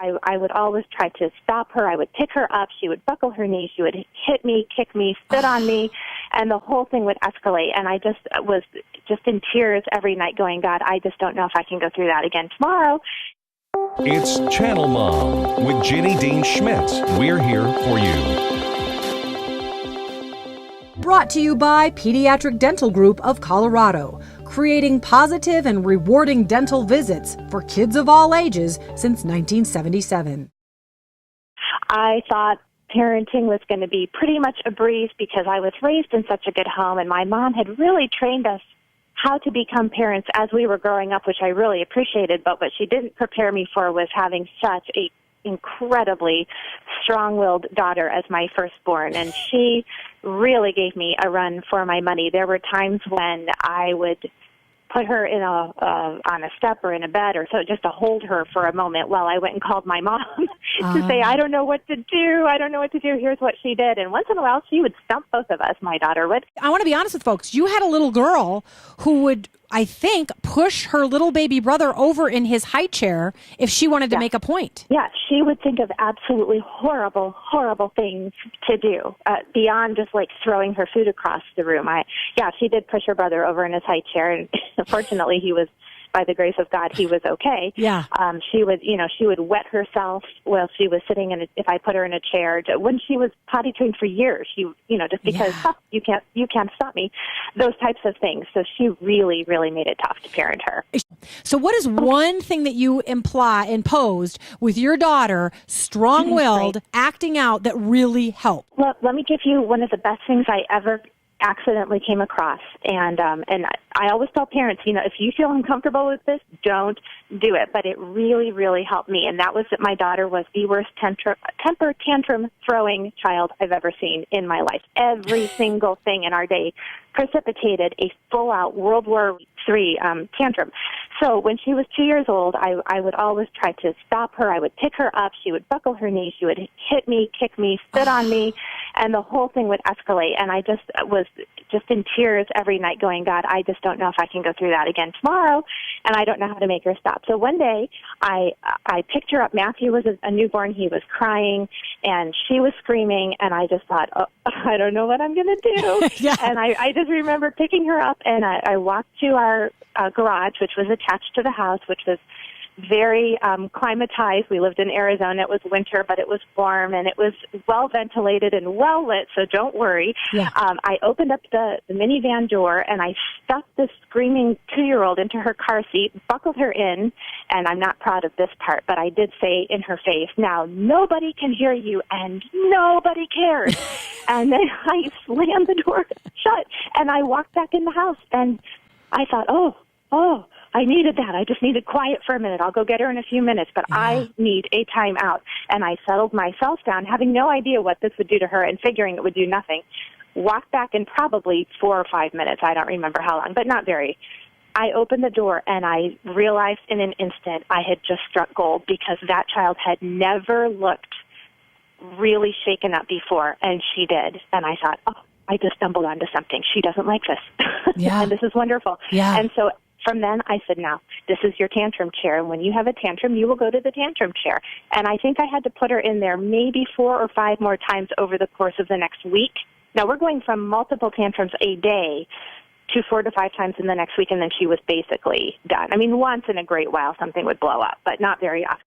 I would always try to stop her. I would pick her up. She would buckle her knee. She would hit me, kick me, spit on me, and the whole thing would escalate. And I just was just in tears every night going, God, I just don't know if I can go through that again tomorrow. It's Channel Mom with Jenny Dean Schmidt. We're here for you. Brought to you by Pediatric Dental Group of Colorado, creating positive and rewarding dental visits for kids of all ages since 1977. I thought parenting was going to be pretty much a breeze because I was raised in such a good home, and my mom had really trained us how to become parents as we were growing up, which I really appreciated, but what she didn't prepare me for was having such a incredibly strong-willed daughter as my firstborn, and she really gave me a run for my money. There were times when I would put her in on a step or in a bed or so just to hold her for a moment while I went and called my mom to say, I don't know what to do. I don't know what to do. Here's what she did. And once in a while, she would stump both of us, my daughter would. I want to be honest with folks. You had a little girl who would, I think, push her little baby brother over in his high chair if she wanted to make a point. Yeah, she would think of absolutely horrible, horrible things to do beyond just like throwing her food across the room. She did push her brother over in his high chair, and fortunately he was, by the grace of God, he was okay. Yeah. She would wet herself while she was sitting if I put her in a chair. When she was potty trained for years, just because you can't stop me, those types of things. So she really, really made it tough to parent her. So what is one thing that you imposed with your daughter, strong-willed, acting out, that really helped? Well, let me give you one of the best things I ever accidentally came across, and I always tell parents, if you feel uncomfortable with this, don't do it. But it really, really helped me, and that was that my daughter was the worst temper tantrum throwing child I've ever seen in my life. Every single thing in our day precipitated a full-out World War III tantrum. So when she was 2 years old, I would always try to stop her. I would pick her up. She would buckle her knee. She would hit me, kick me, spit on me, and the whole thing would escalate. And I just was just in tears every night going, God, I just don't know if I can go through that again tomorrow, and I don't know how to make her stop. So one day I picked her up. Matthew was a newborn. He was crying, and she was screaming, and I just thought, I don't know what I'm going to do. Yeah. And I just remember picking her up, and I walked to our garage, which was attached to the house, which was very climatized. We lived in Arizona. It was winter, but it was warm, and it was well ventilated and well lit, so don't worry. Yeah. I opened up the minivan door, and I stuffed this screaming 2-year-old into her car seat, buckled her in, and I'm not proud of this part, but I did say in her face, now nobody can hear you, and nobody cares. And then I slammed the door shut, and I walked back in the house, and I thought, oh, I needed that. I just needed quiet for a minute. I'll go get her in a few minutes, but I need a time out. And I settled myself down, having no idea what this would do to her and figuring it would do nothing. Walked back in probably 4 or 5 minutes. I don't remember how long, but not very. I opened the door, and I realized in an instant I had just struck gold, because that child had never looked really shaken up before, and she did. And I thought, I just stumbled onto something. She doesn't like this. Yeah. And this is wonderful. Yeah. And so from then I said, now, this is your tantrum chair. And when you have a tantrum, you will go to the tantrum chair. And I think I had to put her in there maybe 4 or 5 more times over the course of the next week. Now, we're going from multiple tantrums a day to 4 to 5 times in the next week, and then she was basically done. I mean, once in a great while something would blow up, but not very often.